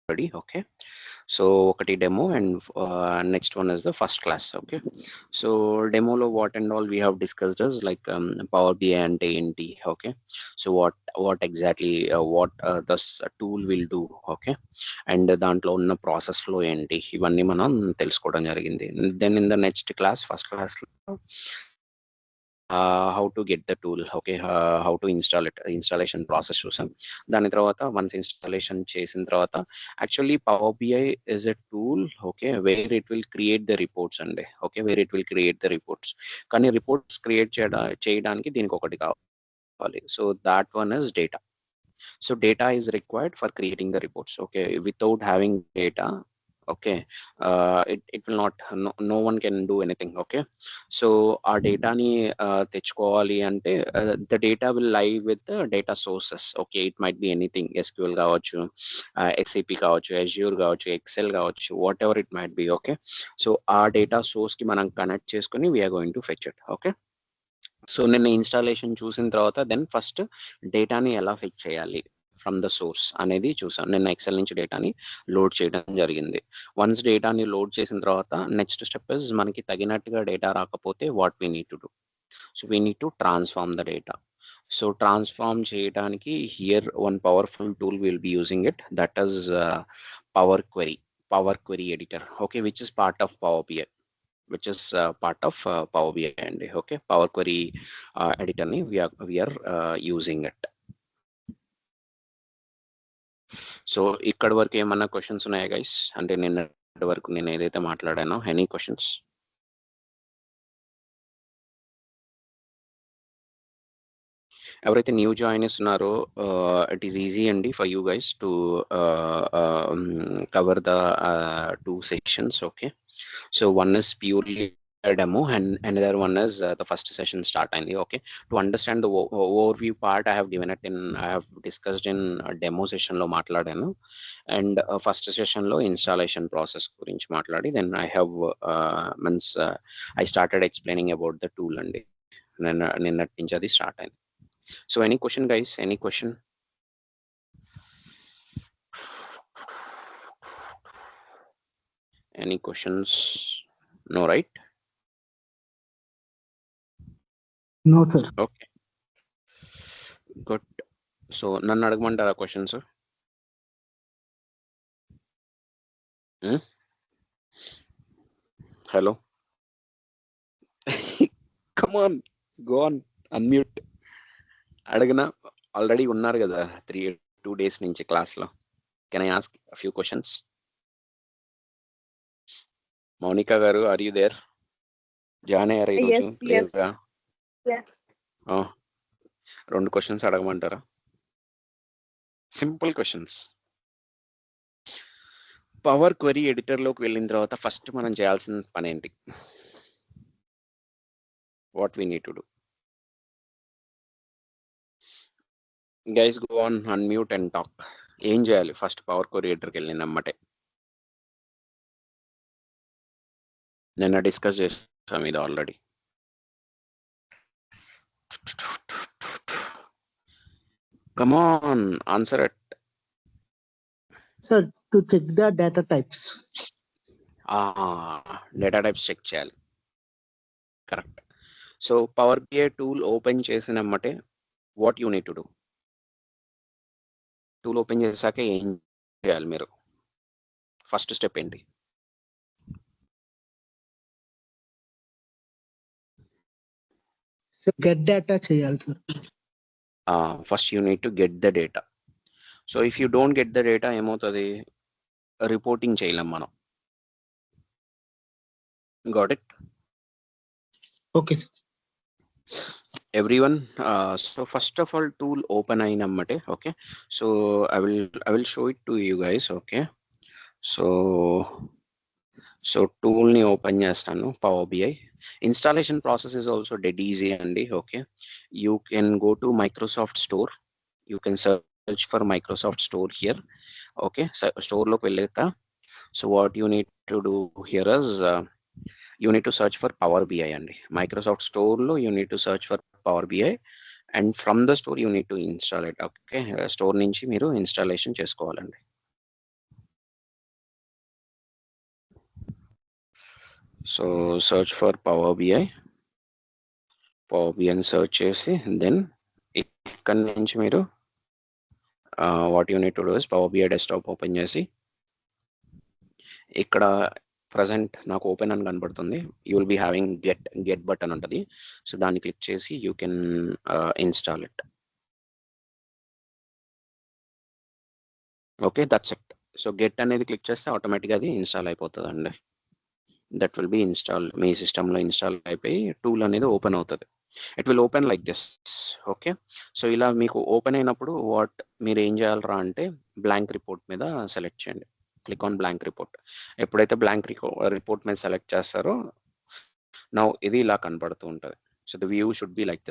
everybody. Okay, so ఒకటి demo and next one is the first class. Okay, so demo lo what and all we have discussed is like Power BI and ఏంటి. Okay, so what exactly what this tool will do. Okay, and దాంట్లో ఉన్న process flow ఏంటి ఇవన్నీ మనం తెలుసుకోవడం జరిగింది. Then in the next class, first class, how to get the tool. Okay, how to install it, installation process చూసాం. దాని తర్వాత వన్స్ ఇన్స్టాలేషన్ చేసిన తర్వాత actually power BI is a tool. Okay, where it will create the reports అండి. Okay, where it will create the reports. కానీ reports create చేయడానికి దీనికి ఒకటి కావాలి. So that one is data. So data is required for creating the reports. Okay, without having data, okay, it will not, no one can do anything. Okay, so our data ni తెచ్చుకోవాలి అంటే the data will lie with the data sources. Okay, it might be anything, SQL కావచ్చు, SAP కావచ్చు, Azure కావచ్చు, Excel కావచ్చు, whatever it might be. Okay, so our data source కి మనం connect చేసుకొని we are going to fetch it. Okay, so నిన్న installation చూసిన తర్వాత దెన్ ఫస్ట్ డేటాని ఎలా ఫెచ్ చేయాలి ఫ్రమ్ ద సోర్స్ అనేది చూసాం. నిన్న ఎక్సెల్ నుంచి డేటాని లోడ్ చేయడం జరిగింది. వన్స్ డేటాని లోడ్ చేసిన తర్వాత నెక్స్ట్ స్టెప్ ఇస్ మనకి తగినట్టుగా డేటా రాకపోతే what we need to do. So we need to transform the data. So transform చేయడానికి here one powerful tool will be using it, that is power query editor. Okay, which is part of power BI, which is part of Power BI and okay, Power Query editor ni we are using it. So ఇక్కడ వరకు ఏమన్నా questions ఉన్నాయా guys? అంటే నిన్న వరకు నేను ఏదైతే మాట్లాడానో any questions? ఎవరైతే న్యూ జాయినర్స్ ఉన్నారో ఇట్ ఈస్ ఈజీ అండి for you guys to cover the 2 sections. Okay, so one is purely a demo and another one is the first session start అయింది. Okay, to understand the overview part I have given it in, I have discussed in demo session లో మాట్లాడాను, and first session లో installation process గురించి మాట్లాడి then I have means I started explaining about the tool అండి. నిన్నటి నుంచి అది start అయింది. So any question guys, any question? Any questions? No, right? No sir. Okay, good. So నన్ను అడగమంటారా questions? Hello, come on, go on, unmute. అడగనా? Already ఉన్నారు కదా 2 days నుంచి క్లాస్లో. Can I ask a few questions? Mounika గారు, are you there? Join అయ్యారా ఈరోజు? లేదుగా? 2 క్వశ్చన్స్ అడగమంటారా? Simple questions. పవర్ క్వెరీ ఎడిటర్లోకి వెళ్ళిన తర్వాత ఫస్ట్ మనం చేయాల్సిన పని ఏంటి? What we need to do? Guys go on unmute and talk. ఏం చేయాలి ఫస్ట్ పవర్ క్వెరీ ఎడిటర్కి వెళ్ళినమ్మటే? నిన్న డిస్కస్ చేసాం ఇది already. Come on, answer it. Sir, to check the data types. Data types check చేయాలి. Correct. So power BI tool open చేసినమ్మటే what you need to do? Tool open చేశాక ఏం చేయాలి మీరు? ఫస్ట్ స్టెప్ ఏంటి? So get data చేయాలి sir. First you need to get the data. So if you don't get the data ఏమవుతుంది? Reporting చేయలేం మనం. Got it? Okay sir. Everyone, so first of all tool open అయినమ్మటే. Okay, so I will show it to you guys. Okay, so tool ni open చేస్తాను. Power BI installation process is also dead easy అండి. Okay, you can go to Microsoft Store, you can search for Microsoft Store here. Okay, so store లోకి వెళ్ళాక so what you need to do here is you need to search for Power BI అండి. Microsoft Store లో you need to search for Power BI and from the store you need to install it. Okay, store నుంచి మీరు installation చేసుకోవాలండి. So search for Power BI అని search చేసి then ఇక్కడ నుంచి మీరు what you need to do is Power BI desktop open చేసి ఇక్కడ ప్రజెంట్ నాకు ఓపెన్ అని కనబడుతుంది. You will be having get button ఉంటుంది. సో దాన్ని క్లిక్ చేసి you can install it. Okay, that's it. So get అనేది క్లిక్ చేస్తే ఆటోమేటిక్గా అది ఇన్స్టాల్ అయిపోతుంది అండి. దట్ విల్ బి ఇన్స్టాల్, మీ సిస్టంలో ఇన్స్టాల్ అయిపోయి టూల్ అనేది ఓపెన్ అవుతుంది. It will open like this. Okay, so ఇలా మీకు ఓపెన్ అయినప్పుడు మీరు ఏం చేయాలరా అంటే బ్లాంక్ రిపోర్ట్ మీద సెలెక్ట్ చేయండి. Click on blank report. ఎప్పుడైతే బ్లాంక్ రిపోర్ట్ మీద సెలెక్ట్ చేస్తారో నౌ ఇది ఇలా కనబడుతూ ఉంటుంది. So the view should be like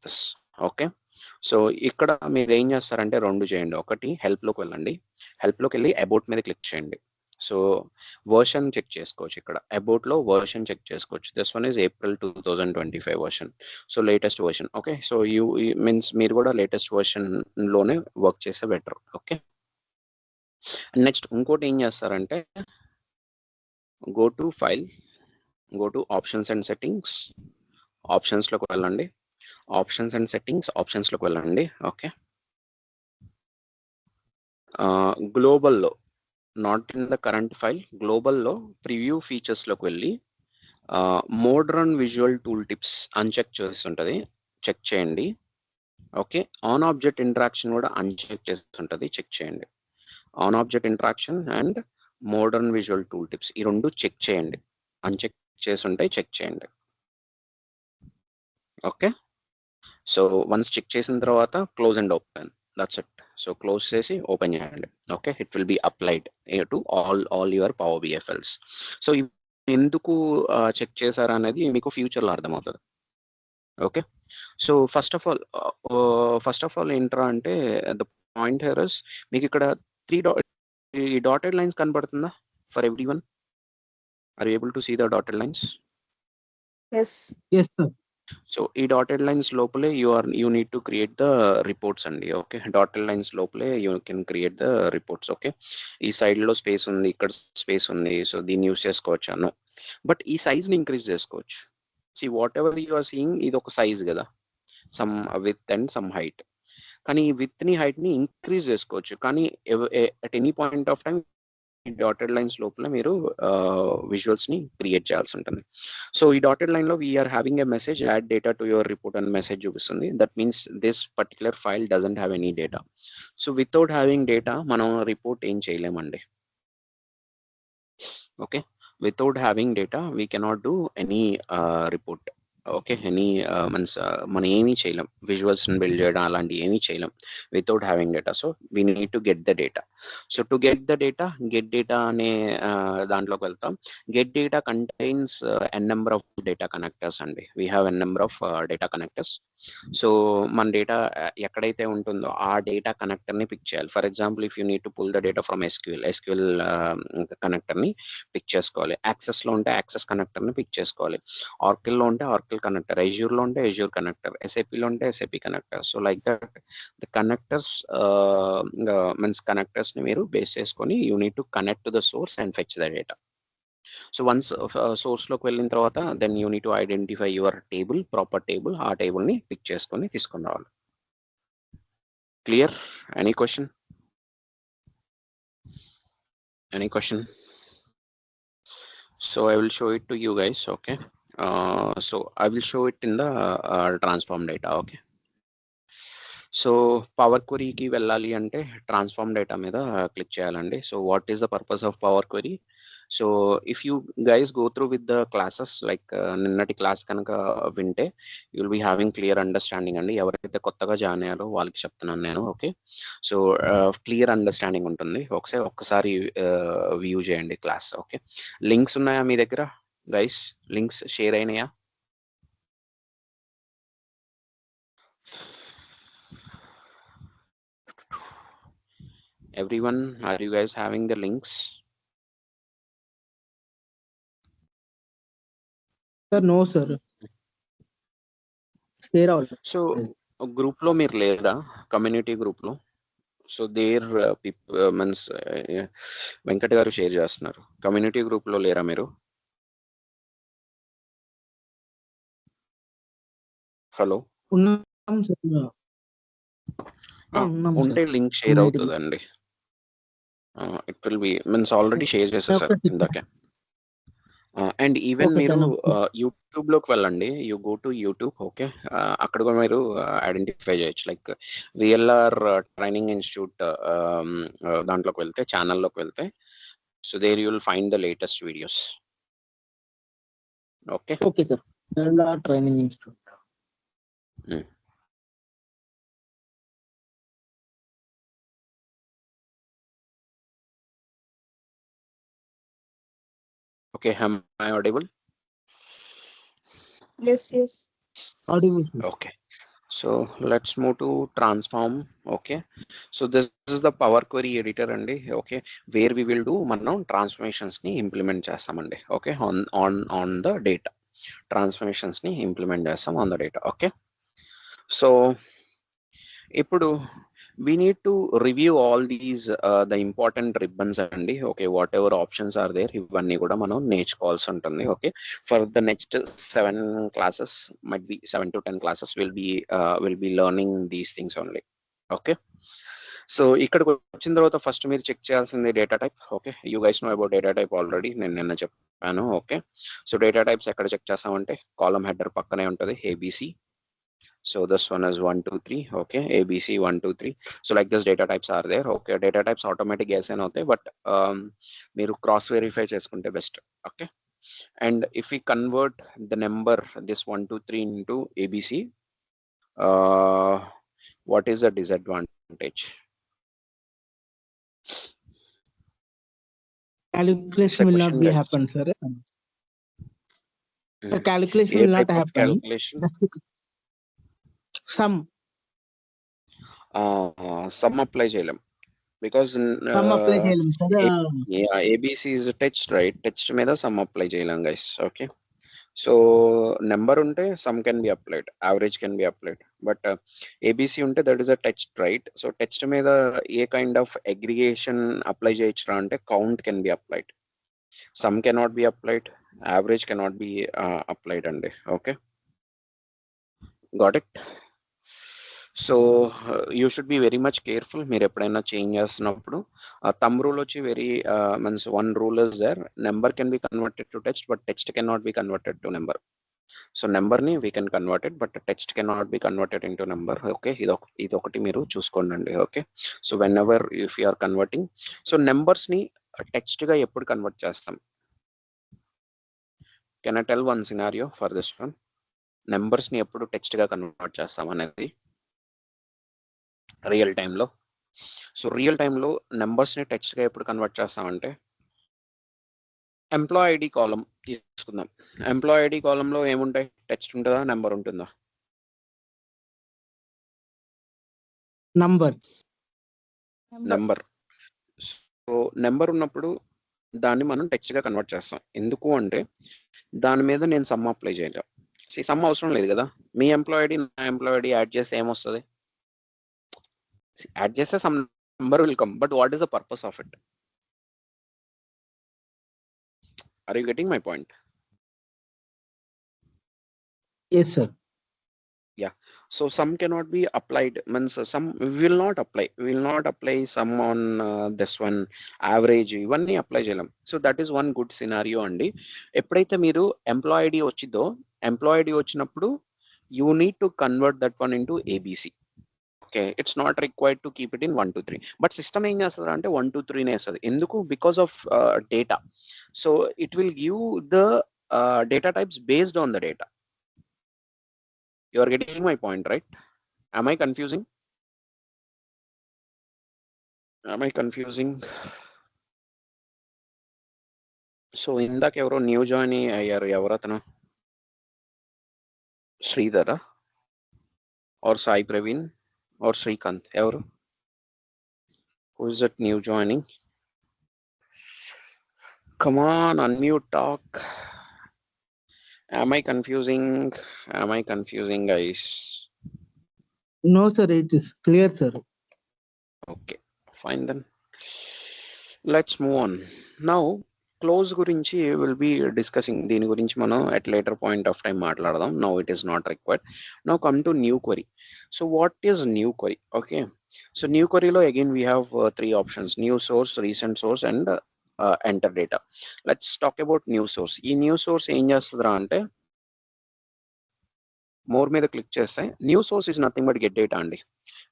this. Okay, so ఇక్కడ మీరు ఏం చేస్తారంటే రెండు చేయండి. ఒకటి హెల్ప్లోకి వెళ్ళండి. హెల్ప్లోకి వెళ్ళి అబౌట్ మీద క్లిక్ చేయండి. సో వర్షన్ చెక్ చేసుకోవచ్చు. ఇక్కడ అబౌట్లో వర్షన్ చెక్ చేసుకోవచ్చు. This one is April 2025 version. So latest version. Okay, so means మీరు కూడా లేటెస్ట్ వర్షన్లోనే వర్క్ చేస్తే బెటర్. ఓకే, నెక్స్ట్ ఇంకోటి ఏం చేస్తారంటే go to file, go to options and settings. ఆప్షన్స్లోకి వెళ్ళండి. ఆప్షన్స్ అండ్ సెట్టింగ్స్ ఆప్షన్స్లోకి వెళ్ళండి. ఓకే, గ్లోబల్లో, not in the current file, గ్లోబల్లో ప్రివ్యూ ఫీచర్స్లోకి వెళ్ళి modern visual tool tips uncheck చేస్తుంటుంది, చెక్ చేయండి. ఓకే, ఆన్ ఆబ్జెక్ట్ ఇంటరాక్షన్ కూడా అన్చెక్ చేస్తుంటుంది, చెక్ చేయండి. On object interaction and modern visual tool tips ఈ రెండు చెక్ చేయండి. అన్చెక్ చేసి ఉంటాయి, చెక్ చేయండి. ఓకే, సో వన్స్ చెక్ చేసిన తర్వాత close and open, that's it. So close చేసి ఓపెన్ చేయండి. Okay, it will be applied to all your power BI files. So ఎందుకు చెక్ చేశారు అనేది మీకు ఫ్యూచర్లో అర్థమవుతుంది. Okay, so first of all ఏంట్రా అంటే ద పాయింట్ హియర్ ఇస్, మీకు ఇక్కడ ఈ డాటెడ్ లైన్స్ కనబడుతుందా for everyone? Are you able to see the dotted lines? Yes, sir. So ఈ డాటెడ్ లైన్స్ లోపలే you need to create the reports అండి. Okay, dotted lines లోపలే you can create the reports. Okay, ఈ సైడ్లో space ఉంది, ఇక్కడ space ఉంది, so దీన్ని యూస్ చేసుకోవచ్చు అను. బట్ ఈ సైజ్ని ఇంక్రీజ్ చేసుకోవచ్చు. See whatever you are seeing ఇది ఒక సైజ్ కదా, some width and some height. కానీ ఈ విత్ని హైట్ని ఇంక్రీజ్ చేసుకోవచ్చు. కానీ at any point of time dotted lines లోపల మీరు విజువల్స్ ని క్రియేట్ చేయాల్సి ఉంటుంది. సో ఈ డాటెడ్ లైన్ లో we are having a message add data to your report అని మెసేజ్ చూపిస్తుంది. That means this particular file doesn't have any data. So without having data మనం రిపోర్ట్ ఏం చేయలేమండి. Okay, without having data we cannot do any report. Okay, మనం ఏమీ చేయలేం, విజువల్స్ని build చేయడం అలాంటి ఏమీ చేయలేం without having data. So we need to get the data. So to get the data, get data అనే దాంట్లోకి వెళ్తాం. Get data contains N number of data connectors అండి. We have N number of data connectors. So మన data ఎక్కడైతే ఉంటుందో ఆ data కనెక్టర్ని pick చేయాలి. For example if you need to pull the data from SQL కనెక్టర్ని పిక్ చేసుకోవాలి. యాక్సెస్లో ఉంటే యాక్సెస్ కనెక్టర్ని పిక్ చేసుకోవాలి. ఆర్కిల్లో ఉంటే ఆర్కిల్ కనెక్టర్, ఎజ్యూర్లో ఉంటే ఎజ్యూర్ కనెక్టర్, ఎస్ఏపీలో ఉంటే SAP connector. So like that the connectors means కనెక్టర్స్ని మీరు బేస్ చేసుకొని you need to connect to the source and fetch the data. So once సోర్స్లోకి వెళ్ళిన తర్వాత then you need to identify your table, proper table. ఆ టేబుల్ని pick చేసుకొని తీసుకొని రావాలి. Clear? Any question? Any question? So I will show it to you guys. Okay, so I will show it in the transform data. Okay, so power క్వరీకి వెళ్ళాలి అంటే transform data మీద click చేయాలండి. So what is the purpose of power query? So if you guys go through with the classes like నిన్నటి class కనుక వింటే you will be having clear understanding అండి. ఎవరైతే కొత్తగా జాయిన్ అయ్యారో వాళ్ళకి చెప్తున్నాను నేను. ఓకే, సో క్లియర్ అండర్స్టాండింగ్ ఉంటుంది. ఒక్కసారి వ్యూ చేయండి క్లాస్. ఓకే, లింక్స్ ఉన్నాయా మీ దగ్గర గైస్? లింక్స్ షేర్ అయినాయా? Everyone, are you guys having the links? Sir, no, sir. Share all. So group లో మీరు లేరా? కమ్యూనిటీ గ్రూప్ లో సో దేర్ మీన్స్ వెంకట్ గారు షేర్ చేస్తున్నారు. కమ్యూనిటీ గ్రూప్ లో లేరా మీరు? హలో, ఉన్నాం సార్. ఉన్నాం ఉంటే సార్. లింక్ షేర్ అవుతుందండి. It will B means already share చేసేసారు ఇందాకే. అండ్ ఈవెన్ Okay, మీరు then యూట్యూబ్ లోకి వెళ్ళండి, you go to YouTube. Okay, అక్కడ కూడా మీరు ఐడెంటిఫై చేయొచ్చు, లైక్ విఎల్ఆర్ ట్రైనింగ్ ఇన్స్టిట్యూట్ దాంట్లోకి వెళ్తే, ఛానల్లోకి వెళ్తే, so there you will find the latest videos. Okay, Okay, sir. Kerala Training Institute. okay, am I audible? Yes, yes. Audible, sir. Okay, so let's move to transform. Okay, so this is the Power Query editor అండి. Okay, where we will do మనం transformations ని implement చేస్తామండి. Okay, on the data, transformations ని implement చేస్తాం on the data. Okay, so ఇప్పుడు we need to review all these the important ribbons అండి. Okay, whatever options are there, ఇవన్నీ కూడా మనం నేర్చుకోవాల్సి ఉంటుంది. Okay, for the next 7 classes, might be 7 to 10 classes will be learning these things only. Okay, so ఇక్కడికి వచ్చిన తర్వాత first మీరు చెక్ చేయాల్సింది data type. Okay, you guys know about data type already, నేను నిన్న చెప్పాను. ఓకే, సో డేటా టైప్స్ ఎక్కడ check చేస్తామంటే కాలమ్ హెడర్ పక్కనే ఉంటుంది ABC. So this one is 1 2 3. Okay, ABC 1 2 3. So like this data types are there. Okay, data types automatic yes and okay, but మీరు cross verify చేసుకుంటే best. Okay, and if we convert the number this 1 2 3 into ABC, what is the disadvantage? Calculation will not be happen, sir. The calculation will not happen. Calculation. Sum apply చేయలేం because sum apply చేయలేం sir. ABC is text, right? Text మీద sum apply చేయలేం guys. Okay, so number ఉంటే sum can be applied, average can be applied, but ABC ఉంటే that is a text, right? So text మీద ఏ kind of aggregation apply చేయొచ్చు అంటే count can be applied, sum cannot be applied, average cannot be applied అండి. Okay, got it? So you should be very much careful మీరు ఎప్పుడైనా change చేస్తున్నప్పుడు. Thumb rule వచ్చి very means one rule is there, number can be converted to text but text can not be converted to number. So నెంబర్ని we can converted but text can not be converted into number. Okay, ఇది ఒకటి మీరు చూసుకోండి. Okay, so whenever if you are converting, so నెంబర్స్ని టెక్స్ట్గా ఎప్పుడు convert చేస్తాం? Can I tell one scenario for this one? నెంబర్స్ని ఎప్పుడు టెక్స్ట్గా కన్వర్ట్ చేస్తాం అనేది రియల్ టైంలో. సో రియల్ టైంలో నెంబర్స్ని టెక్స్ట్గా ఎప్పుడు కన్వర్ట్ చేస్తామంటే, ఎంప్లాయ్ ఐడి కాలం తీసుకుందాం. ఎంప్లాయ్ ఐడి కాలంలో ఏముంటాయి? టెక్స్ట్ ఉంటుందా, నెంబర్ ఉంటుందా? నెంబర్. సో నెంబర్ ఉన్నప్పుడు దాన్ని మనం టెక్స్ట్గా కన్వర్ట్ చేస్తాం. ఎందుకు అంటే దాని మీద నేను సమ్ అప్లై చేయలేం. సమ్ అవసరం లేదు కదా. మీ ఎంప్లాయ్ ఐడి నా ఎంప్లాయ్ ఐడి యాడ్ చేస్తే ఏమొస్తుంది? యాడ్ చేస్తే some number will come, but what is the purpose of it? Are you getting my point? Yes, sir. Yeah, so sum cannot be applied, means sum will not apply sum on this one, average ఇవన్నీ apply చేయలేం. So that is one good scenario అండి. ఎప్పుడైతే మీరు employee ID వచ్చిందో, employee ID వచ్చినప్పుడు you need to convert that one into ABC. Okay, it's not required to keep it in 1 2 3, but system ఏం చేస్తుంది అంటే 1 2 3 వేస్తుంది. ఎందుకు? Because of data. So it will give the data types based on the data. You are getting my point, right? Am I confusing? So ఇందాక ఎవరో new join అయ్యారు, ఎవరతను? Sridhara are Sai Praveen are Srikanth, ఎవరు? Who is that new joining? Come on, unmute, talk. Am I confusing, guys? No, sir, it is clear, sir. Okay, fine then. Let's move on. Now, close గురించి will be discussing. దీని గురించి మనం at later point of time మాట్లాడదాం. Now it is not required. Now come to new query. So what is new query? Okay. So new query లో again we have three options: new source, recent source, and enter data. Let's talk about new source. ఈ new source ఏం చేస్తుందిరా అంటే more మీద click చేస్తే new source is nothing but get data అండి.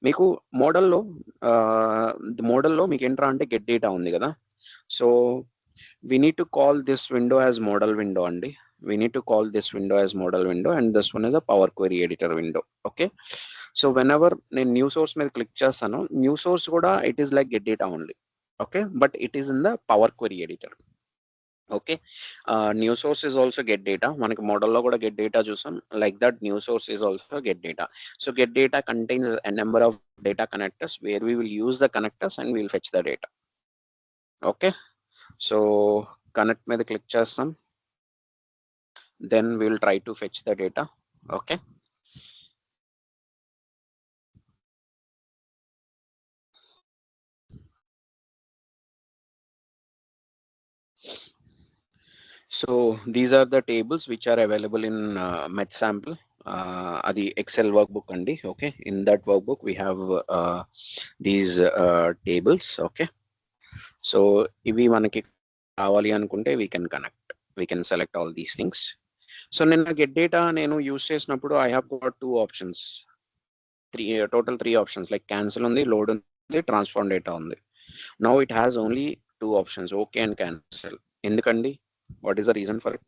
మీకు మోడల్లో మీకు ఏంట్రా అంటే గెట్ డేటా ఉంది కదా. So we need to call this window as model window అండి. We need to call this window as model window and this one is a Power Query editor window. Okay, so whenever నేను new source మీద click చేస్తాను, new source కూడా it is like get data only. Okay, but it is in the Power Query editor. Okay, new source is also get data. మనకి మోడల్లో కూడా get data చూసాం. Like that new source is also get data. So get data contains a number of data connectors where we will use the connectors and we will fetch the data. Okay, so connect మీద click చేస్తాం, then we will try to fetch the data. Okay, so these are the tables which are available in MathSample. అది Excel workbook అండి. Okay, in that workbook we have these tables. Okay, so ఇవి మనకి కావాలి అనుకుంటే we can connect, we can select all these things. So నిన్న get data నేను use చేసినప్పుడు I have got two options, total three options. Like cancel ఉంది, load ఉంది, transform data ఉంది. Now it has only two options, okay and cancel. ఎందుకండి? What is the reason for it?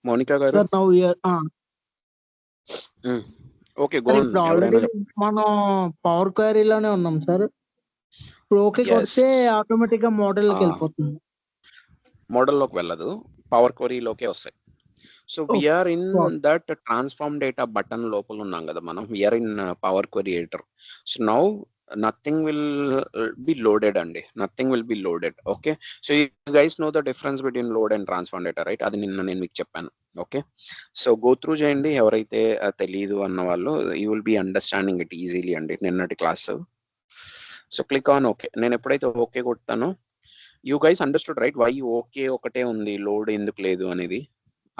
Monica గారు. Sir now okay, go on. Already మనం power క్వరీలోనే ఉన్నాం sir. ఇప్పుడు okay కొడితే ఆటోమేటిక్ గా మోడల్కి వెళ్ళిపోతుంది. మోడల్లోకి వెళ్ళదు, పవర్ క్వరీలోకే వస్తాయి. So we are in that transform data button లోపల ఉన్నాం కదా మనం. We are in power query editor. So now nothing will be loaded అండి, nothing will be loaded. Okay, so you guys know the difference between load and transform data, right? అది నిన్న నేను మీకు చెప్పాను. ఓకే, సో గో త్రూ చేయండి ఎవరైతే తెలియదు అన్న వాళ్ళు. You will be understanding it easily అండి నిన్నటి class. So click on okay. నేను ఎప్పుడైతే ఓకే కొడతానో you guys understood right why okay ఒకటే ఉంది, లోడ్ ఎందుకు లేదు అనేది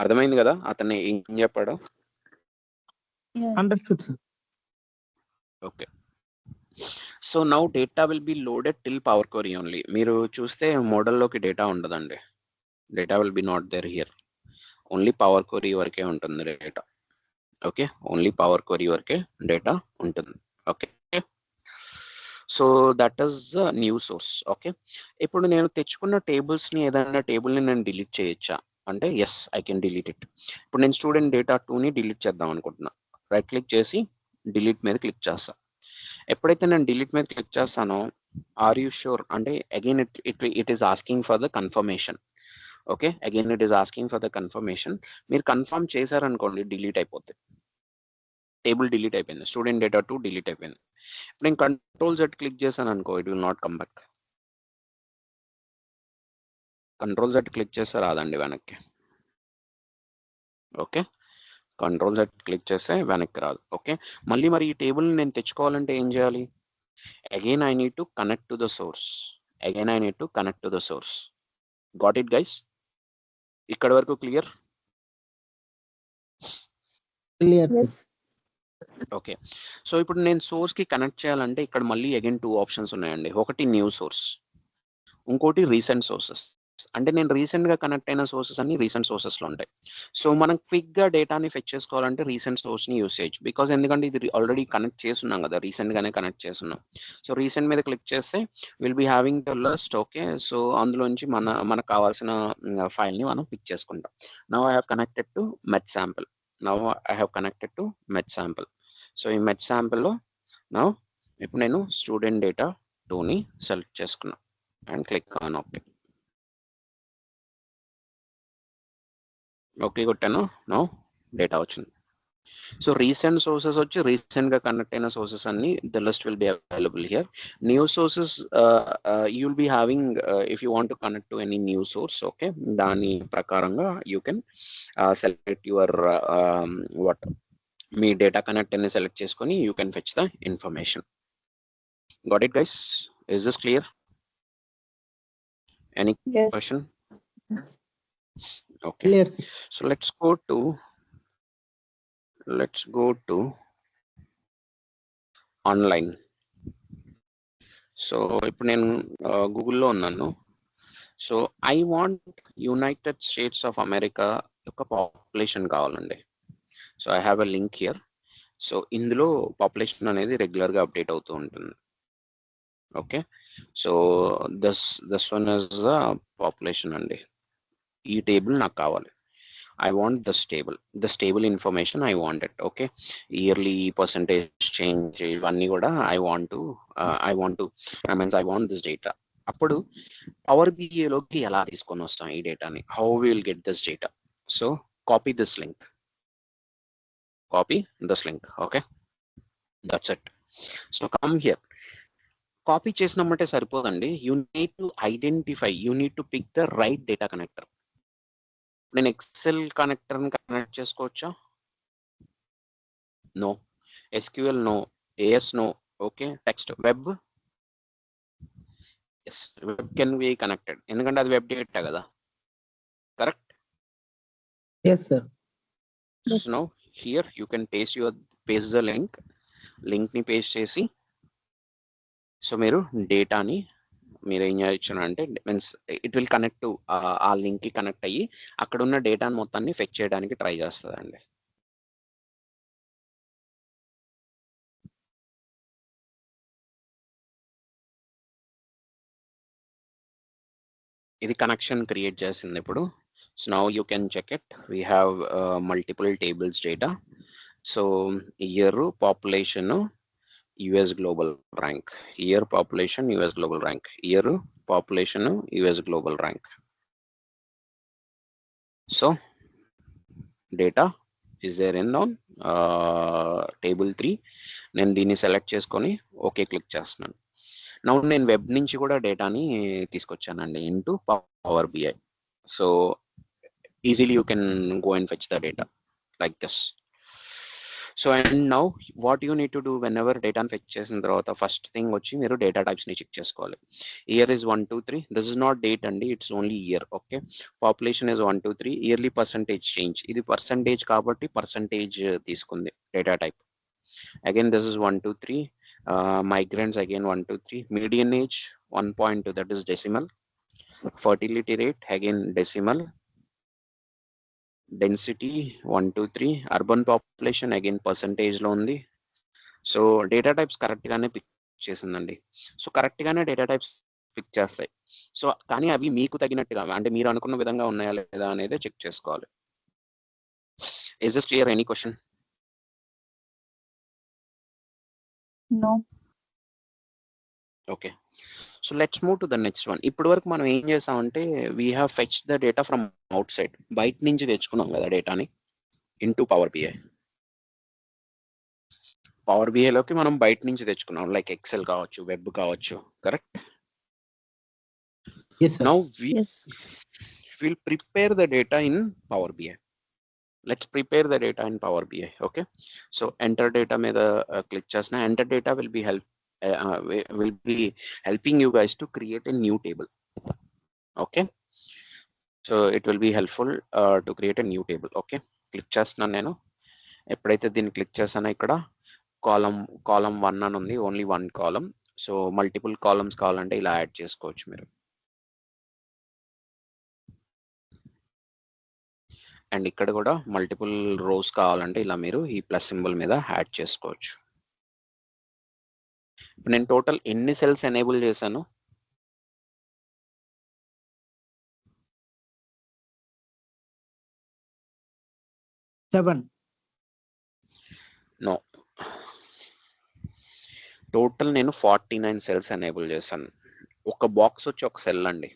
అర్థమైంది కదా అతన్ని ఏం చెప్పాడో? Understood sir. Okay, so now data will be loaded till power query only. మీరు చూస్తే మోడల్లోకి డేటా ఉండదండి, data will be not there here. Only power query వరకే ఉంటుంది data. Okay, only power query వరకే డేటా ఉంటుంది. Okay, so that is new source. Okay, ఇప్పుడు నేను తెచ్చుకున్న టేబుల్స్ని ఏదైనా టేబుల్ని నేను డిలీట్ చేయొచ్చా అంటే yes, I can delete it. ఇప్పుడు నేను స్టూడెంట్ డేటా 2ని డిలీట్ చేద్దాం అనుకుంటున్నా. రైట్ క్లిక్ చేసి డిలీట్ మీద క్లిక్ చేస్తా. ఎప్పుడైతే నేను డిలీట్ మీద క్లిక్ చేస్తానో ఆర్ యూ షూర్ అంటే again it is asking for the confirmation. Okay, again it is asking for the confirmation. మీరు కన్ఫర్మ్ చేశారనుకోండి డిలీట్ అయిపోతుంది, టేబుల్ డిలీట్ అయిపోయింది, స్టూడెంట్ డేటా 2 డిలీట్ అయిపోయింది. ఇప్పుడు నేను కంట్రోల్ జెడ్ క్లిక్ చేశాను అనుకో, it will not come back. Control Z click చేస్తే రాదండి వెనక్కి. ఓకే, కంట్రోల్ జెడ్ క్లిక్ చేస్తే వెనక్కి రాదు. ఓకే, మళ్ళీ మరి ఈ టేబుల్ని నేను తెచ్చుకోవాలంటే ఏం చేయాలి? Again I need to connect to the source. Again I need to connect to the source. Got it guys? ఇక్కడ వరకు క్లియర్? ఓకే, సో ఇప్పుడు నేను సోర్స్కి కనెక్ట్ చేయాలంటే ఇక్కడ మళ్ళీ అగైన్ టూ ఆప్షన్స్ ఉన్నాయండి. ఒకటి న్యూ సోర్స్, ఇంకోటి రీసెంట్ సోర్సెస్. అంటే నేను రీసెంట్గా కనెక్ట్ అయిన సోర్సెస్ అన్ని రీసెంట్ సోర్సెస్లో ఉంటాయి. సో మనం క్విక్గా డేటాని ఫెచ్ చేసుకోవాలంటే రీసెంట్ సోర్స్ని యూస్ చేయొచ్చు. బికాజ్ ఎందుకంటే ఇది ఆల్రెడీ కనెక్ట్ చేస్తున్నాం కదా, రీసెంట్గానే కనెక్ట్ చేస్తున్నాం. సో రీసెంట్ మీద క్లిక్ చేస్తే will be having the list. Okay, so అందులోంచి మనకు కావాల్సిన ఫైల్ని మనం పిక్ చేసుకుంటాం. Now I have connected to MathSample. Now I have connected to MathSample. So ఈ MathSampleలో నౌ ఇప్పుడు నేను స్టూడెంట్ డేటా 2ని సెలెక్ట్ చేసుకున్నాను and click on okay. Okay కొట్టాను, నో డేటా వచ్చింది. సో రీసెంట్ సోర్సెస్ వచ్చి రీసెంట్ గా కనెక్ట్ అయిన సోర్సెస్ అన్ని the list will be available here. New sources you will be having if you want to connect to any new source, okay, దాని ప్రకారంగా you can select your what me data connect అని select చేసుకొని you can fetch the information. Got it guys? Is this clear? Any Yes. Question? Yes. Okay, Clear, sir. so let's go to online. So ఇప్పుడు నేను గూగుల్లో ఉన్నాను. So I want United States of America యొక్క population కావాలండి. So I have a link here. So ఇందులో population అనేది రెగ్యులర్గా update అవుతూ ఉంటుంది. Okay, so this one is the population అండి. ఈ టేబుల్ నాకు కావాలి. I want the stable information I want it. Okay, yearly percentage change ఇవన్నీ కూడా I want this data. అప్పుడు పవర్ బిఐలోకి ఎలా తీసుకొని వస్తాం ఈ డేటాని? How we will get this data? So copy this link. Okay, that's it. So come here. Copy చేసినామంటే సరిపోదండి. You need to pick the right data connector. నేను ఎక్సెల్ కనెక్టర్ని కనెక్ట్ చేసుకోవచ్చా? No. SQL no. AS no. Okay, text web yes, web can be connected ఎందుకంటే అది web data కదా. Correct? Yes, sir. Yes. No here you can paste the లింక్ని paste చేసి so మీరు డేటాని మీరు ఏం చేయొచ్చు అంటే means it will connect to ఆ లింక్కి కనెక్ట్ అయ్యి అక్కడ ఉన్న డేటాని మొత్తాన్ని ఫెచ్ చేయడానికి ట్రై చేస్తుందండి. ఇది కనెక్షన్ క్రియేట్ చేసింది ఇప్పుడు. So now you can check it. We have multiple tables data. So year population US global rank, year population US global rank, year population US global rank. So data is there in on table 3. నేను దీన్ని select చేసుకొని okay click చేస్తున్నాను. Now నేను web నుంచి కూడా డేటాని తీసుకొచ్చానండి into power BI. So easily you can go and fetch the data like this. So and now what you need to do whenever డేటాని ఫెచ్ చేసిన తర్వాత ఫస్ట్ థింగ్ వచ్చి మీరు డేటా టైప్స్ని చెక్ చేసుకోవాలి. Year is 1 2 3. This is not date అండి, it's only year. Okay, population is 1 2 3. Yearly percentage change, ఇది percentage కాబట్టి పర్సంటేజ్ తీసుకుంది data type. Again this is 1 2 3. Migrants again 1 2 3. Median age 1.2, that is decimal. Fertility rate again decimal. Density 1 2 3. Urban population again percentage లో ఉంది. So data types correct గానే pick చేసిందండి. So correct గానే data types pick చేస్తాయి. So కానీ అవి మీకు తగినట్టుగా అంటే మీరు అనుకున్న విధంగా ఉన్నాయా లేదా అనేది చెక్ చేసుకోవాలి. Is this clear? Any question? No. Okay, so let's move to the next one. ఇప్పటి వరకు మనం ఏం చేసామంటే we have fetch the data from out side, బయట నుంచి తెచ్చుకున్నాం కదా డేటాని ఇంటూ పవర్ బిఐ. పవర్ బిఐలోకి మనం బయట నుంచి తెచ్చుకున్నాం, లైక్ ఎక్సెల్ కావచ్చు, వెబ్ కావచ్చు. Correct? Yes, sir. Now Yes. we'll prepare the data in Power BI. Let's prepare the data in Power BI. Okay, so enter data మీద click చేసిన enter data will be helping you guys to create a new table. Okay, so it will be helpful to create a new table. Okay, click చేస్తున్నాను నేను. ఎప్పుడైతే దీన్ని click చేసానో ఇక్కడ కాలం 1 అని ఉంది, only 1 కాలం. So multiple columns కావాలంటే ఇలా యాడ్ చేసుకోవచ్చు మీరు. అండ్ ఇక్కడ కూడా మల్టిపుల్ రోస్ కావాలంటే ఇలా మీరు ఈ ప్లస్ సింబల్ మీద యాడ్ చేసుకోవచ్చు. ఇప్పుడు నేను టోటల్ ఎన్ని సెల్స్ ఎనేబుల్ చేశాను? Seven. నో, టోటల్ నేను 49 సెల్స్ ఎనేబుల్ చేశాను. ఒక బాక్స్ వచ్చి ఒక సెల్ అండి.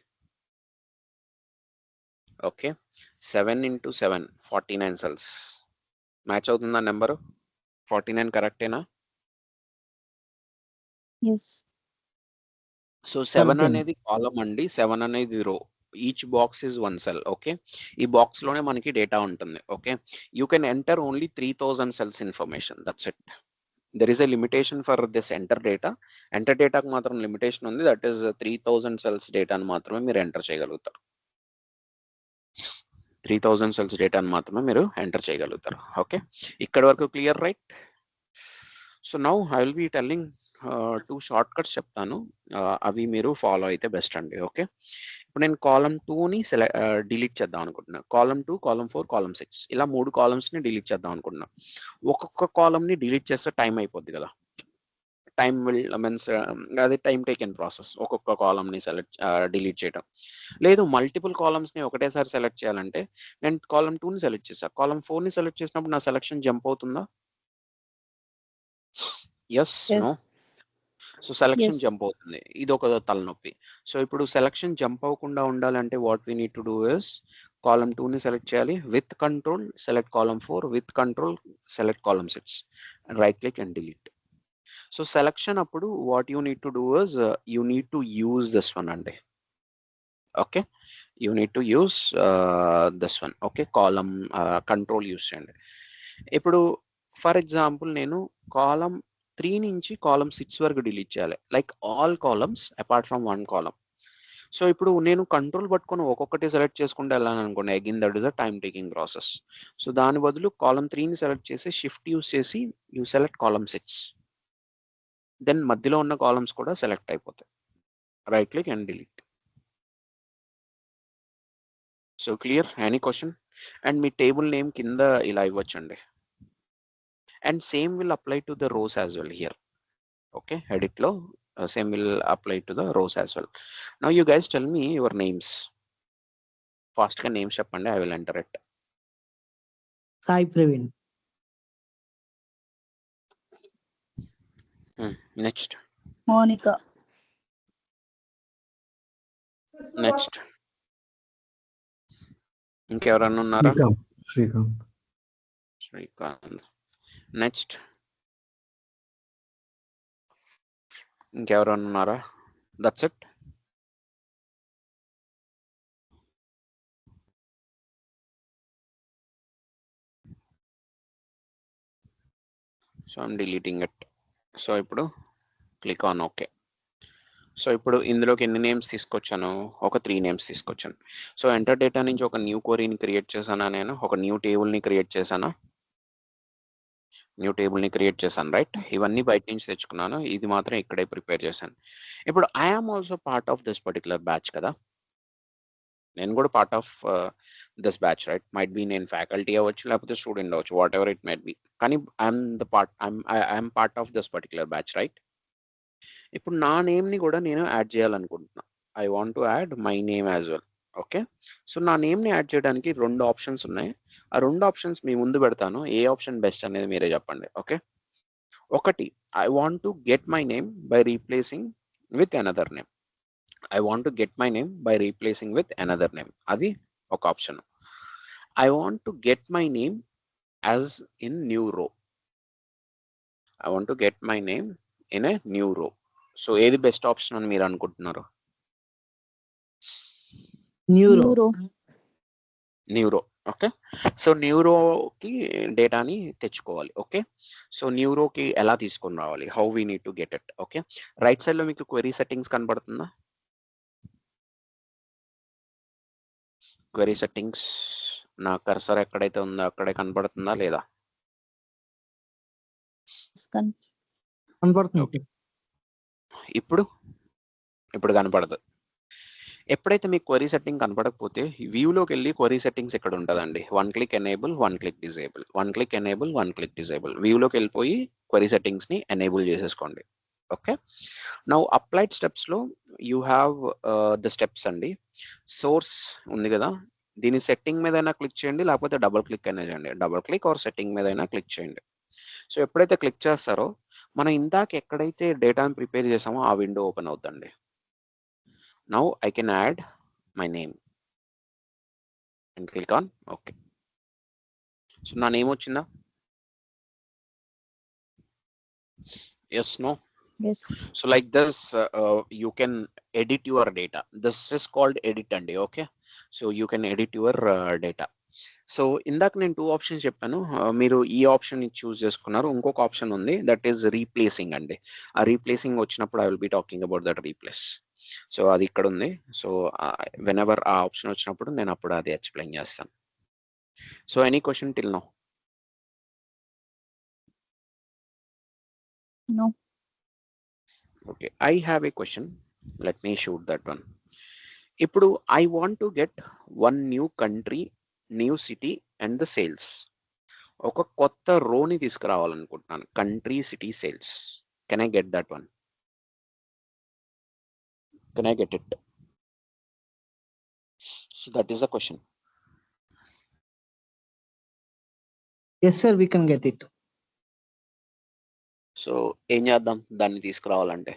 Okay, 7 into 7 49 cells. మ్యాచ్ అవుతుందా నెంబరు? 49 కరెక్టేనా? Yes. So 7 Correct. అనేది కాలమ్ అండి, 7 అనేది రో. Each box is 1 cell. Okay, ఈ బాక్స్ లోనే మనకి డేటా ఉంటుంది. Okay, you can enter only 3000 cells information, that's it. There is a limitation for this enter data. Enter డేటాకు మాత్రం లిమిటేషన్ ఉంది, దట్ ఈస్ 3000 సెల్స్ డేటాను మాత్రమే మీరు ఎంటర్ చేయగలుగుతారు. 3000 సెల్స్ డేటాను మాత్రమే మీరు ఎంటర్ చేయగలుగుతారు. ఓకే, ఇక్కడ వరకు clear, right? So now I will B telling 2 short cuts చెప్తాను, అవి మీరు ఫాలో అయితే బెస్ట్ అండి. ఓకే, ఇప్పుడు నేను కాలమ్ 2ని డిలీట్ చేద్దాం అనుకుంటున్నా. కాలమ్ 2, కాలమ్ 4, కాలమ్ 6 ఇలా 3 కాలమ్స్ని డిలీట్ చేద్దాం అనుకుంటున్నా. ఒక్కొక్క కాలమ్ని డిలీట్ చేస్తే టైం అయిపోద్ది కదా. టైం మీన్స్ అది టైం టేకెన్ ప్రాసెస్, ఒక్కొక్క కాలమ్ని డిలీట్ చేయడం. లేదు, మల్టిపుల్ కాలమ్స్ని ఒకటేసారి సెలెక్ట్ చేయాలంటే నేను కాలమ్ 2ని సెలెక్ట్ చేశాను. కాలమ్ 4ని సెలెక్ట్ చేసినప్పుడు నా సెలెక్షన్ జంప్ అవుతుందా? Yes, Yes. No? So selection Yes. Jump అవుతుంది, ఇది ఒక తలనొప్పి. సో ఇప్పుడు సెలక్షన్ జంప్ అవ్వకుండా ఉండాలంటే what we need to do is column 2ని సెలెక్ట్ చేయాలి, with control select column 4, with control select column 6, right click and delete. So selection అప్పుడు what you need to do is you need to use this one అండి. Okay, you need to use this one. Okay, column control use చేయండి. ఇప్పుడు for example నేను column 3 నుంచి column 6 వరకు delete చేయాలి, like all columns apart from 1 column. So ఇప్పుడు నేను control పట్టుకొని ఒక్కొక్కటి సెలెక్ట్ చేసుకుంటే వెళ్ళాను అనుకోండి, again that is a time taking process. So దాని బదులు కాలమ్ 3ని సెలెక్ట్ చేసి షిఫ్ట్ యూస్ చేసి యూ సెలెక్ట్ కాలమ్ 6, దెన్ మధ్యలో ఉన్న కాలమ్స్ కూడా సెలెక్ట్ అయిపోతాయి, right click and delete. So clear? Any question? And మీ టేబుల్ నేమ్ కింద ఇలా ఇవ్వచ్చండి. And same will apply to the rose as well here. Okay, edit lo same will apply to the rows as well. Now you guys tell me your names. Fast ga names cheppandi, I will enter it. Sai Praveen. Next. Monica. Next. ఇంకెవరన్నా ఉన్నారా? Srikanth. Next. ఇంకెవరన్నా ఉన్నారా? That's it. So I'm deleting it. So ఇప్పుడు click on okay. So ఇప్పుడు ఇందులోకి ఎన్ని names తీసుకొచ్చాను? ఒక 3 నేమ్స్ తీసుకొచ్చాను. సో ఎంటర్ డేటా నుంచి ఒక న్యూ క్వరీని క్రియేట్ చేశానా, నేను ఒక న్యూ టేబుల్ని క్రియేట్ చేశానా? న్యూ టేబుల్ని క్రియేట్ చేశాను, రైట్? ఇవన్నీ బయట నుంచి తెచ్చుకున్నాను, ఇది మాత్రం ఇక్కడే ప్రిపేర్ చేశాను. ఇప్పుడు I am also part of this particular batch కదా, నేను కూడా part of this batch, right? Might be నేను ఫ్యాకల్టీ అవ్వచ్చు, లేకపోతే స్టూడెంట్ అవ్వచ్చు, whatever it might be, కానీ I'm part of this particular batch, right? ఇప్పుడు నా నేమ్ని కూడా నేను యాడ్ చేయాలనుకుంటున్నా. I want to add my name as well. Okay, so నా నేమ్ని యాడ్ చేయడానికి 2 ఆప్షన్స్ ఉన్నాయి. ఆ 2 ఆప్షన్స్ మీ ముందు పెడతాను, ఏ ఆప్షన్ బెస్ట్ అనేది మీరే చెప్పండి. ఓకే, ఒకటి, I want to get my name by replacing with another name. I want to get my name by replacing with another name, అది ఒక option. I want to get my name as in new row. I want to get my name in a new row. So ఏది best option అని మీరు అనుకుంటున్నారు? Neuro. New row. Okay, so న్యూరోకి డేటాని తెచ్చుకోవాలి. Okay, so న్యూరోకి ఎలా తీసుకొని రావాలి, how we need to get it. Okay, right సైడ్లో మీకు క్వెరీ సెట్టింగ్స్ కనబడుతుందా? క్వెరీ సెట్టింగ్స్ నా కర్సర్ ఎక్కడైతే ఉందో అక్కడే కనబడుతుందా లేదా? కనపడుతుంది. ఇప్పుడు కనపడదు. ఎప్పుడైతే మీకు క్వెరీ సెట్టింగ్ కనపడకపోతే వ్యూలోకి వెళ్ళి క్వెరీ సెట్టింగ్స్ ఇక్కడ ఉంటుందండి. 1 click enable, 1 click disable, 1 click enable, 1 click disable. వ్యూలోకి వెళ్ళిపోయి క్వెరీ సెట్టింగ్స్ని ఎనేబుల్ చేసేసుకోండి. ఓకే, నౌ అప్లైడ్ స్టెప్స్లో యూ హ్యావ్ ద స్టెప్స్ అండి. సోర్స్ ఉంది కదా, దీని సెట్టింగ్ మీద అయినా క్లిక్ చేయండి, లేకపోతే డబుల్ క్లిక్ అయినా చేయండి. డబుల్ క్లిక్ ఆర్ సెట్టింగ్ మీద అయినా క్లిక్ చేయండి. సో ఎప్పుడైతే క్లిక్ చేస్తారో మనం ఇందాక ఎక్కడైతే డేటాను ప్రిపేర్ చేసామో ఆ విండో ఓపెన్ అవుతుంది. Now I can add my name and click on OK. So నా నేమ్ వచ్చిందా? Yes, no. Yes. So like this, you can edit your data. This is called edit andi. Okay, so you can edit your data. So ఇందాక నేను 2 options చెప్పాను. మీరు ఈ option choose చేసుకున్నారు. ఇంకొక option ఉంది, దట్ ఈస్ రీప్లేసింగ్ అండి. ఆ రీప్లేసింగ్ వచ్చినప్పుడు I will be talking about that replace. So అది ఇక్కడ ఉంది. సో వెన్ ఎవర్ ఆ ఆప్షన్ వచ్చినప్పుడు నేను అప్పుడు అది ఎక్స్ప్లెయిన్ చేస్తాను. So any question till now? No. Okay, I have a question. Let me shoot that one. ఇప్పుడు I want to get one new country, new city and the sales. ఒక కొత్త రోని తీసుకురావాలనుకుంటున్నాను, country, city, sales. Can I get that one? Can I get it? So that is the question. Yes, sir, we can get it. So ఏం చేద్దాం దాన్ని తీసుకురావాలంటే?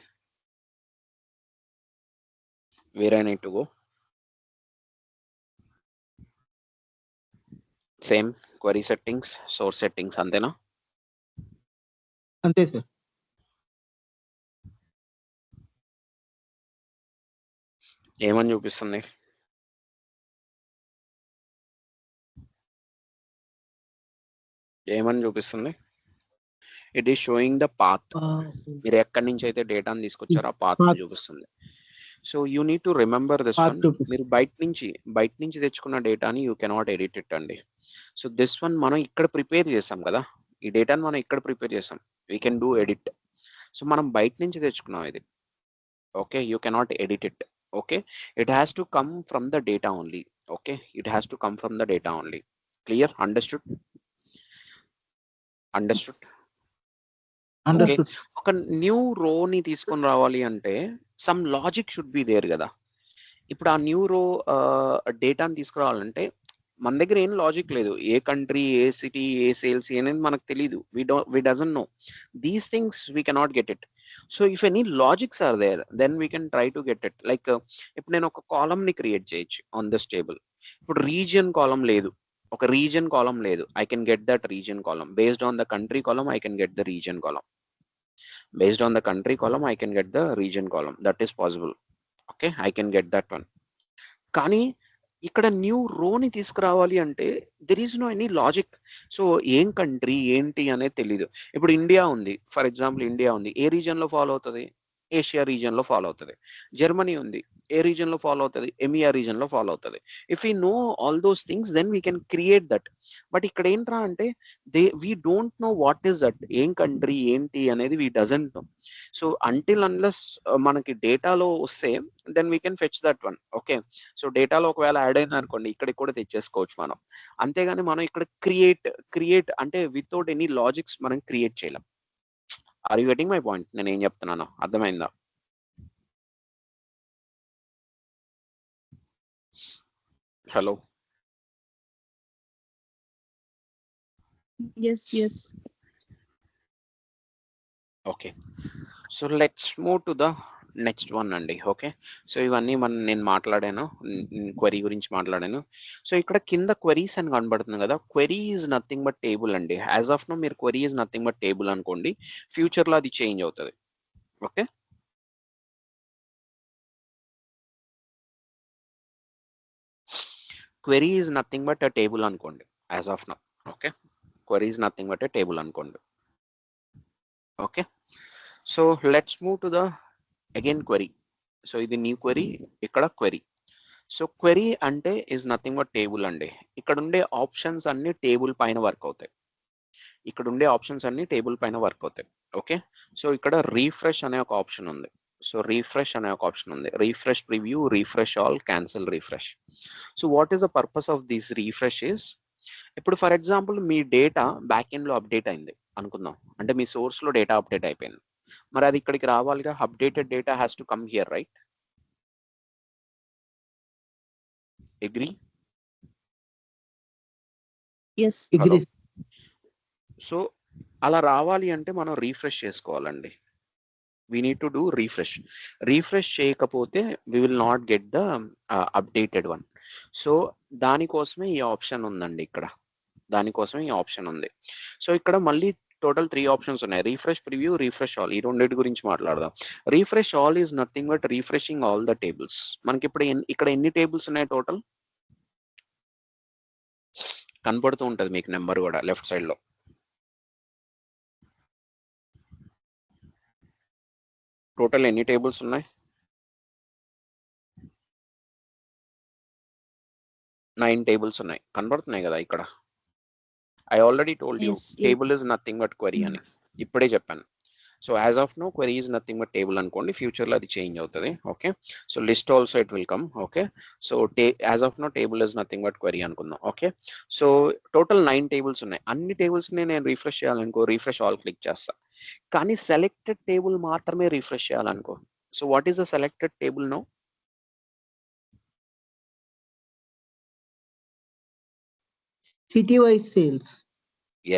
Where I need to go? Same query settings, source settings, అంతేనా? అంతే sir. ఏమని చూపిస్తుంది? ఏమని చూపిస్తుంది? It is showing the path. మీరు ఎక్కడి నుంచి అయితే డేటాను తీసుకొచ్చారో ఆ పాత్ చూపిస్తుంది. So you need to remember this one. మీరు బయట నుంచి తెచ్చుకున్న డేటాని యూ కెనాట్ ఎడిట్ ఇట్ అండి. సో దిస్ వన్ మనం ఇక్కడ ప్రిపేర్ చేసాం కదా, ఈ డేటాని మనం ఇక్కడ ప్రిపేర్ చేసాం, we can do edit. So మనం బయట నుంచి తెచ్చుకున్నాం ఇది. Okay, you cannot edit it. Okay, it has to come from the data only. Okay, it has to come from the data only. Clear? Understood? Understood? Understood. ఒక new రోని తీసుకొని రావాలి అంటే some logic should be there కదా. ఇప్పుడు ఆ new రో డేటాని తీసుకురావాలంటే మన దగ్గర ఏం లాజిక్ లేదు. ఏ కంట్రీ, ఏ సిటీ, ఏ సేల్స్ అనేది మనకు తెలియదు. We doesn't know these things. We cannot get it. So if any logics are there then we can try to get it. Like ఇప్పుడు నేను ఒక కాలమ్ ని క్రియేట్ చేయొచ్చు ఆన్ దిస్ టేబుల్. ఇప్పుడు రీజియన్ కాలం లేదు, ఒక రీజియన్ కాలం లేదు. I can get that region column. Based on the country column, I can get the region column. Based on the country column, I can get the region column. That is possible. Okay, I can get that one. కానీ ఇక్కడ new రోని తీసుకురావాలి అంటే there is no any logic. So ఏం country ఏంటి అనేది తెలీదు. ఇప్పుడు ఇండియా ఉంది, ఫర్ ఎగ్జాంపుల్ ఇండియా ఉంది, ఏ రీజియన్ లో ఫాలో అవుతుంది? ఏషియా రీజియన్ లో ఫాలో అవుతుంది. జర్మనీ ఉంది, ఏ రీజియన్ లో ఫాలో అవుతుంది? EMEA రీజియన్ లో ఫాలో అవుతుంది. If you know all those things then we can create that. But ఇక్కడ ఏంట్రా అంటే we don't know what is that, ఏం కంట్రీ ఏంటి అనేది we doesn't know. So until unless మనకి డేటాలో వస్తే then we can fetch that one. Okay, so డేటాలో ఒకవేళ యాడ్ అయింది అనుకోండి, ఇక్కడికి కూడా తెచ్చేసుకోవచ్చు మనం. అంతేగాని మనం ఇక్కడ క్రియేట్ అంటే వితౌట్ ఎనీ లాజిక్స్ మనం క్రియేట్ చేయలేం. Are you getting my point? నేను ఏం చెప్తున్నాను అర్థమైందా? Hello? Yes. Yes. Okay, so let's move to the next one అండి. ఓకే, సో ఇవన్నీ నేను మాట్లాడాను, క్వరీ గురించి మాట్లాడాను. సో ఇక్కడ కింద క్వరీస్ అని కనబడుతుంది కదా, query is nothing but table అండి. యాజ్ ఆఫ్ నో మీరు query is nothing but table అనుకోండి, ఫ్యూచర్లో అది చేంజ్ అవుతుంది. Okay, query is nothing but a table అనుకోండి as of now. Okay, query is nothing but a table అనుకోండి. Okay, so let's move to the again query. So ఇది new query, ఇక్కడ query. So query అంటే is nothing but table అండి. ఇక్కడ ఉండే options అన్ని table పైన వర్క్ అవుతాయి. ఇక్కడ ఉండే ఆప్షన్స్ అన్ని టేబుల్ పైన వర్క్ అవుతాయి. ఓకే, సో ఇక్కడ రీఫ్రెష్ అనే ఒక ఆప్షన్ ఉంది. సో రీఫ్రెష్ అనే ఒక ఆప్షన్ ఉంది. Refresh preview, refresh all, cancel refresh. So what is the purpose of this refresh is, ఇప్పుడు ఫర్ ఎగ్జాంపుల్ మీ డేటా బ్యాక్ ఎండ్ లో అప్డేట్ అయింది అనుకుందాం, అంటే మీ సోర్స్ లో డేటా అప్డేట్ అయిపోయింది. మరి అది ఇక్కడికి రావాలిగా, updated data has to come here, right? Agree? Yes. Agree. So అలా రావాలి అంటే మనం రీఫ్రెష్ చేసుకోవాలండి. We need to do refresh. Refresh చేయకపోతే we will not get the updated one. So దానికోసమే ఈ ఆప్షన్ ఉందండి, ఇక్కడ దానికోసమే ఈ ఆప్షన్ ఉంది. సో ఇక్కడ మళ్ళీ టోటల్ 3 ఆప్షన్స్ ఉన్నాయి. Refresh, preview, refresh all. ఈ రెండింటి గురించి మాట్లాడదాం. Refresh all is nothing but refreshing all the tables. మనకి ఇప్పుడు ఇక్కడ ఎన్ని టేబుల్స్ ఉన్నాయి టోటల్? కనపడుతూ ఉంటుంది మీకు నెంబర్ కూడా లెఫ్ట్ సైడ్ లో. టోటల్ ఎన్ని టేబుల్స్ ఉన్నాయి? 9 టేబుల్స్ ఉన్నాయి. కనబడుతున్నాయి కదా ఇక్కడ. I already told you table is nothing but query అని ఇప్పుడే చెప్పాను. So as of now query is nothing but table అనుకోండి. ఫ్యూచర్లో అది చేంజ్ అవుతుంది. Okay, so list also it will come. Okay, so as of now table is nothing but query అనుకుందాం. ఓకే, సో టోటల్ 9 టేబుల్స్ ఉన్నాయి. అన్ని టేబుల్స్ని నేను రీఫ్రెష్ చేయాలనుకో, రీఫ్రెష్ ఆల్ క్లిక్ చేస్తా. కానీ సెలెక్టెడ్ టేబుల్ మాత్రమే రీఫ్రెష్ చేయాలనుకో. So what is the selected table now? City wise sales.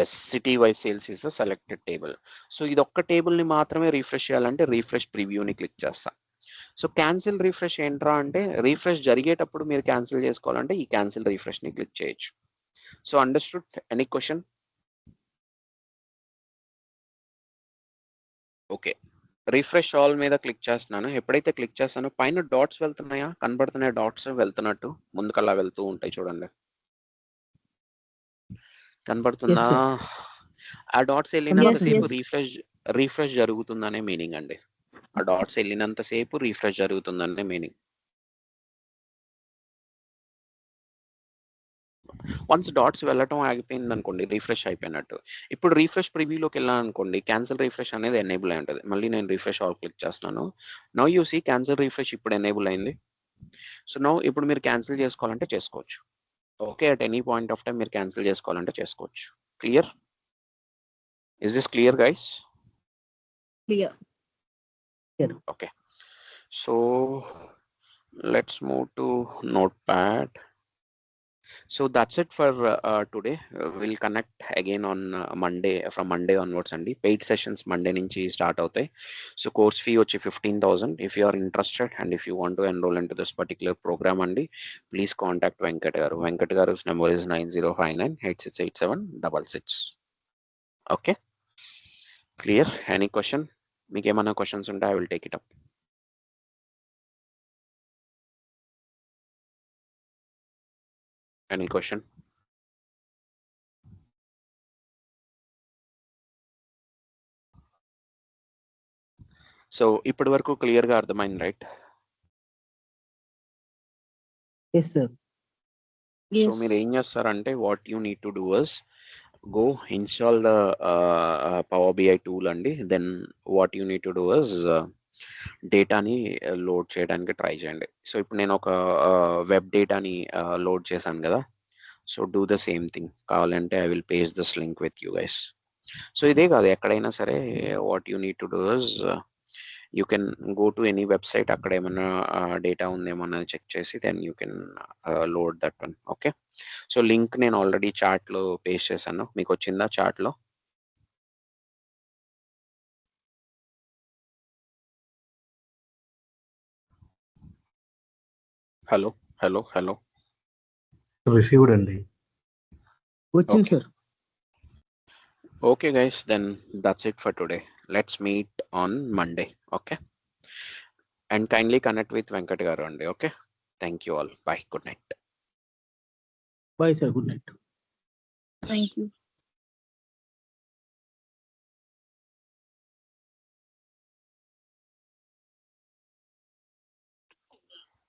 Yes, city wise sales is the selected table. So ఇది ఒక్క టేబుల్ని మాత్రమే రీఫ్రెష్ చేయాలంటే రీఫ్రెష్ ప్రివ్యూని క్లిక్ చేస్తా. సో క్యాన్సిల్ రీఫ్రెష్ ఏంట్రా అంటే రీఫ్రెష్ జరిగేటప్పుడు మీరు క్యాన్సిల్ చేసుకోవాలంటే ఈ క్యాన్సిల్ రీఫ్రెష్ని క్లిక్ చేయొచ్చు. So understood? Any question? Okay, refresh all మీద క్లిక్ చేస్తున్నాను. ఎప్పుడైతే క్లిక్ చేస్తానో పైన డాట్స్ వెళ్తున్నాయా? కనబడుతున్నాయి డాట్స్ వెళ్తున్నట్టు, ముందుకల్లా వెళ్తూ ఉంటాయి చూడండి. కనబడుతుందా? ఆ డాట్స్ వెళ్ళినంతసేపు రీఫ్రెష్ జరుగుతుందనే మీనింగ్ అండి. ఆ డాట్స్ వెళ్ళినంతసేపు రీఫ్రెష్ జరుగుతుందనే మీనింగ్. వన్స్ డాట్స్ వెళ్ళటం ఆగిపోయింది అనుకోండి, రీఫ్రెష్ అయిపోయినట్టు. ఇప్పుడు రీఫ్రెష్ ప్రివ్యూలోకి వెళ్ళాను అనుకోండి, క్యాన్సిల్ రీఫ్రెష్ అనేది ఎనేబుల్ అయి ఉంటుంది. మళ్ళీ నేను రీఫ్రెష్ ఆల్ క్లిక్ చేస్తున్నాను. Now you see cancel refresh ఇప్పుడు ఎనేబుల్ అయింది. సో నౌ ఇప్పుడు మీరు క్యాన్సిల్ చేసుకోవాలంటే చేసుకోవచ్చు. Okay, at any point of time మీరు క్యాన్సిల్ చేసుకోవాలంటే చేసుకోవచ్చు. Clear? Is this clear guys? Clear. Okay, so let's move to Notepad. So that's it for today. We'll connect again on Monday. From Monday onwards అండి paid sessions Monday నుంచి start అవుతాయి. So course fee వచ్చి 15,000. if you are interested and if you want to enroll into this particular program అండి, please contact Venkat గారు. Venkat గారు's number is 9059868766. okay, clear? any question? మీకు ఏమైనా questions ఉంటే I will take it up. Any question? So ఇప్పటి వరకు clear గా అర్థమైంది, right? Yes sir. So మీరు ఏం చేస్తారంటే what you need to do is go install the Power BI tool అండి. Then what you need to do is డేటాని load చేయడానికి ట్రై చేయండి. సో ఇప్పుడు నేను ఒక వెబ్ డేటాని లోడ్ చేశాను కదా. So do the same thing. కావాలంటే I will paste this link with you guys. So ఇదే కాదు, ఎక్కడైనా సరే what you need to do is you can go to any website. అక్కడ ఏమన్నా డేటా ఉందేమన్నా చెక్ చేసి then you can load that one. Okay, so link నేను already చాట్లో పేస్ట్ చేశాను. మీకు వచ్చిందా చాట్లో? హలో హలో హలో రిసీవ్డ్ అండి. వచ్చింది sir. Okay guys, then that's it for today. Let's meet on Monday. Okay, and kindly connect with Venkat garu andi. Okay, thank you all. Bye, good night. Bye sir, good night. Thank you.